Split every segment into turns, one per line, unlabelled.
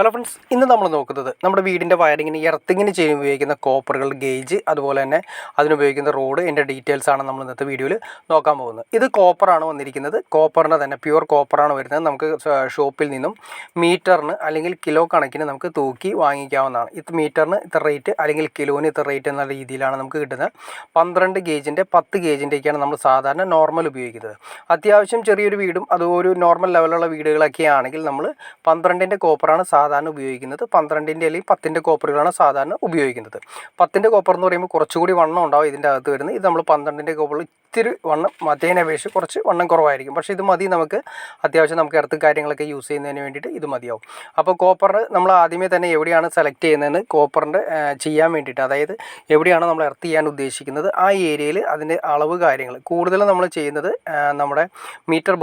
Hello friends, ഇന്ന് നമ്മൾ നോക്കുന്നത് നമ്മുടെ വീടിൻ്റെ വയറിങ്ങിന് എർത്തിങ്ങിന് ചെയ്യാൻ ഉപയോഗിക്കുന്ന കോപ്പറുകൾ, ഗേജ്, അതുപോലെ തന്നെ അതിനുപയോഗിക്കുന്ന റോഡ്, എൻ്റെ ഡീറ്റെയിൽസാണ് നമ്മൾ ഇന്നത്തെ വീഡിയോയിൽ നോക്കാൻ പോകുന്നത്. ഇത് കോപ്പറാണ് വന്നിരിക്കുന്നത്. കോപ്പറിൻ്റെ തന്നെ പ്യുവർ കോപ്പറാണ് വരുന്നത്. നമുക്ക് ഷോപ്പിൽ നിന്നും മീറ്ററിന് അല്ലെങ്കിൽ കിലോ കണക്കിന് നമുക്ക് തൂക്കി വാങ്ങിക്കാവുന്നതാണ്. ഇത് മീറ്ററിന് ഇത്ര റേറ്റ് അല്ലെങ്കിൽ കിലോന് ഇത്ര റേറ്റ് എന്ന രീതിയിലാണ് നമുക്ക് കിട്ടുന്നത്. 12 ഗേജിൻ്റെ 10 ഗേജിൻ്റെയൊക്കെയാണ് നമ്മൾ സാധാരണ നോർമൽ ഉപയോഗിക്കുന്നത്. അത്യാവശ്യം ചെറിയൊരു വീടും അതുപോലെ നോർമൽ ലെവലുള്ള വീടുകളൊക്കെ ആണെങ്കിൽ നമ്മൾ 12ൻ്റെ കോപ്പറാണ് സാധാരണ ഉപയോഗിക്കുന്നത്. 12ൻ്റെ അല്ലെങ്കിൽ 10ൻ്റെ കോപ്പറുകളാണ് സാധാരണ ഉപയോഗിക്കുന്നത്. 10ൻ്റെ കോപ്പർ എന്ന് പറയുമ്പോൾ കുറച്ചുകൂടി വണ്ണം ഉണ്ടാവും ഇതിൻ്റെ അകത്ത് വരുന്നത്. ഇത് നമ്മൾ 12ൻ്റെ കോപ്പറിൽ ഇത്തിരി വണ്ണം മറ്റേതിനെ അപേക്ഷിച്ച് കുറച്ച് വണ്ണം കുറവായിരിക്കും. പക്ഷേ ഇത് മതി നമുക്ക്. അത്യാവശ്യം നമുക്ക് എർത്ത് കാര്യങ്ങളൊക്കെ യൂസ് ചെയ്യുന്നതിന് വേണ്ടിയിട്ട് ഇത് മതിയാവും. അപ്പോൾ കോപ്പർ നമ്മൾ ആദ്യമേ തന്നെ എവിടെയാണ് സെലക്ട് ചെയ്യുന്നതെന്ന് കോപ്പറിൻ്റെ ചെയ്യാൻ വേണ്ടിയിട്ട്, അതായത് എവിടെയാണ് നമ്മൾ എർത്ത് ചെയ്യാൻ ഉദ്ദേശിക്കുന്നത് ആ ഏരിയയിൽ അതിൻ്റെ അളവ് കാര്യങ്ങൾ കൂടുതലും നമ്മൾ ചെയ്യുന്നത് നമ്മുടെ മീറ്റർ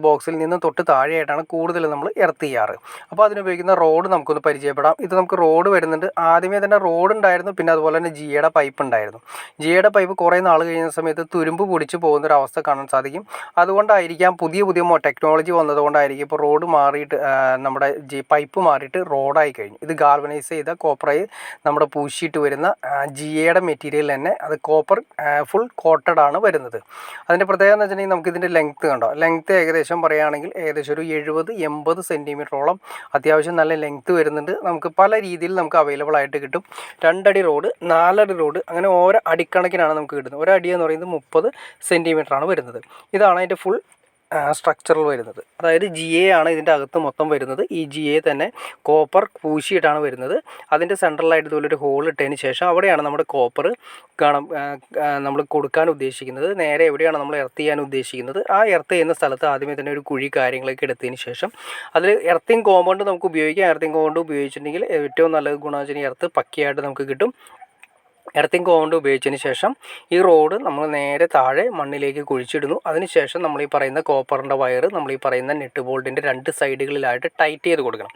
ബോക്സിൽ നിന്ന് തൊട്ട് താഴെയായിട്ടാണ് കൂടുതൽ നമ്മൾ എർത്ത് ചെയ്യാറ്. അപ്പോൾ അതിനുപയോഗിക്കുന്ന റോഡ് നമുക്കൊന്ന് പരിചയപ്പെടാം. ഇത് നമുക്ക് റോഡ് വരുന്നുണ്ട്. ആദ്യമേ തന്നെ റോഡ് ഉണ്ടായിരുന്നു, പിന്നെ അതുപോലെ തന്നെ ജിയുടെ പൈപ്പ് ഉണ്ടായിരുന്നു. ജിയുടെ പൈപ്പ് കുറേ നാൾ കഴിയുന്ന സമയത്ത് തുരുമ്പ് പൊടിച്ച് പോകുന്നൊരവസ്ഥ കാണാൻ സാധിക്കും. അതുകൊണ്ടായിരിക്കാം പുതിയ ടെക്നോളജി വന്നതുകൊണ്ടായിരിക്കും ഇപ്പോൾ റോഡ് മാറിയിട്ട് നമ്മുടെ പൈപ്പ് മാറിയിട്ട് റോഡായി കഴിഞ്ഞു. ഇത് ഗാൽവനൈസ് ചെയ്ത കോപ്പറായി നമ്മുടെ പൂശിയിട്ട് വരുന്ന ജിയുടെ മെറ്റീരിയൽ തന്നെ അത് കോപ്പർ ഫുൾ കോട്ടഡ് ആണ് വരുന്നത്. അതിൻ്റെ പ്രത്യേകത എന്ന് വെച്ചിട്ടുണ്ടെങ്കിൽ നമുക്ക് ഇതിൻ്റെ ലെങ്ത്ത് കണ്ടോ. ലെങ്ത്ത് ഏകദേശം പറയുകയാണെങ്കിൽ ഏകദേശം ഒരു 70-80 സെൻറ്റിമീറ്ററോളം അത്യാവശ്യം നല്ല ലെങ്ത്ത് വരുന്നുണ്ട്. നമുക്ക് പല രീതിയിൽ നമുക്ക് അവൈലബിൾ ആയിട്ട് കിട്ടും. 2 അടി റോഡ്, 4 അടി റോഡ്, അങ്ങനെ ഓരോ അടിക്കണക്കിനാണ് നമുക്ക് കിട്ടുന്നത്. ഒരു അടി എന്ന് പറയുന്നത് 30 സെൻറ്റിമീറ്ററാണ് വരുന്നത്. ഇതാണ് അതിൻ്റെ ഫുൾ സ്ട്രക്ചറിൽ വരുന്നത്. അതായത് ജി എ ആണ് ഇതിൻ്റെ അകത്ത് മൊത്തം വരുന്നത്. ഈ ജി എ തന്നെ കോപ്പർ പൂശിയിട്ടാണ് വരുന്നത്. അതിൻ്റെ സെൻട്രലായിട്ട് ഇതുപോലൊരു ഹോൾ ഇട്ടതിന് ശേഷം അവിടെയാണ് നമ്മുടെ കോപ്പർ നമ്മൾ കൊടുക്കാൻ ഉദ്ദേശിക്കുന്നത്. നേരെ എവിടെയാണ് നമ്മൾ എർത്ത് ചെയ്യാൻ ഉദ്ദേശിക്കുന്നത് ആ എർത്ത് ചെയ്യുന്ന സ്ഥലത്ത് ആദ്യമേ തന്നെ ഒരു കുഴി കാര്യങ്ങളൊക്കെ എടുത്തതിന് ശേഷം അതിൽ എർത്തിങ് കോമ്പൗണ്ട് നമുക്ക് ഉപയോഗിക്കാം. എർത്തിങ് കോമ്പൗണ്ട് ഉപയോഗിച്ചിട്ടുണ്ടെങ്കിൽ ഏറ്റവും നല്ല ഗുണമെന്ന് വെച്ചാൽ എർത്ത് പക്കയായിട്ട് നമുക്ക് കിട്ടും. എർത്തിങ് കോമ്പൗണ്ട് ഉപയോഗിച്ചതിന് ശേഷം ഈ റോഡ് നമ്മൾ നേരെ താഴെ മണ്ണിലേക്ക് കുഴിച്ചിടുന്നു. അതിനുശേഷം നമ്മൾ ഈ പറയുന്ന കോപ്പറിൻ്റെ വയർ നമ്മൾ ഈ പറയുന്ന നെറ്റ് ബോൾട്ടിൻ്റെ 2 സൈഡുകളിലായിട്ട് ടൈറ്റ് ചെയ്ത് കൊടുക്കണം.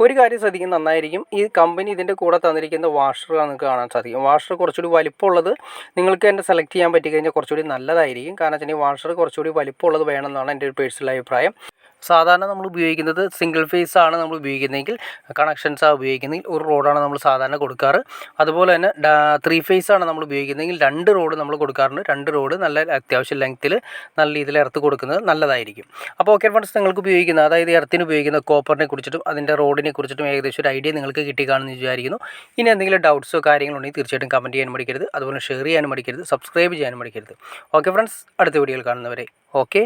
ഒരു കാര്യം ശ്രദ്ധിക്കും, നന്നായിരിക്കും. ഈ കമ്പനി ഇതിൻ്റെ കൂടെ തന്നിരിക്കുന്ന വാഷർ നമുക്ക് കാണാൻ സാധിക്കും. വാഷർ കുറച്ചുകൂടി വലിപ്പമുള്ളത് നിങ്ങൾക്ക് തന്നെ സെലക്ട് ചെയ്യാൻ പറ്റിക്കഴിഞ്ഞാൽ കുറച്ചുകൂടി നല്ലതായിരിക്കും. കാരണം വെച്ചാൽ വാഷർ കുറച്ചുകൂടി വലിപ്പമുള്ളത് വേണമെന്നാണ് എൻ്റെ ഒരു പേഴ്സണൽ അഭിപ്രായം. സാധാരണ നമ്മൾ ഉപയോഗിക്കുന്നത് സിംഗിൾ ഫേസ് ആണ് നമ്മൾ ഉപയോഗിക്കുന്നതെങ്കിൽ, കണക്ഷൻസാണ് ഉപയോഗിക്കുന്നതെങ്കിൽ ഒരു റോഡാണ് നമ്മൾ സാധാരണ കൊടുക്കാറ്. അതുപോലെ തന്നെ 3 ഫേസ് ആണ് നമ്മൾ ഉപയോഗിക്കുന്നതെങ്കിൽ 2 റോഡ് നമ്മൾ കൊടുക്കാറുണ്ട്. 2 റോഡ് നല്ല അത്യാവശ്യം ലെങ്ത്തിൽ നല്ല രീതിയിൽ എർത്ത് കൊടുക്കുന്നത് നല്ലതായിരിക്കും. അപ്പോൾ ഓക്കെ ഫ്രണ്ട്സ്, നിങ്ങൾക്ക് ഉപയോഗിക്കുന്ന അതായത് എർത്തിന് ഉപയോഗിക്കുന്ന കോപ്പറിനെ കുറിച്ചിട്ടും അതിൻ്റെ റോഡിനെ കുറിച്ചിട്ടും ഏകദേശം ഒരു ഐഡിയ നിങ്ങൾക്ക് കിട്ടിക്കാണെന്ന് വിചാരിക്കുന്നു. ഇനി എന്തെങ്കിലും ഡൗട്ട്സോ കാര്യങ്ങളുണ്ടെങ്കിൽ തീർച്ചയായിട്ടും കമൻറ്റ് ചെയ്യാൻ മടിക്കരുത്. അതുപോലെ ഷെയർ ചെയ്യാനും മടിക്കരുത്, സബ്സ്ക്രൈബ് ചെയ്യാനും മടിക്കരുത്. ഓക്കെ ഫ്രണ്ട്സ്, അടുത്ത വീഡിയോയിൽ കാണുന്നവരെ ഓക്കെ.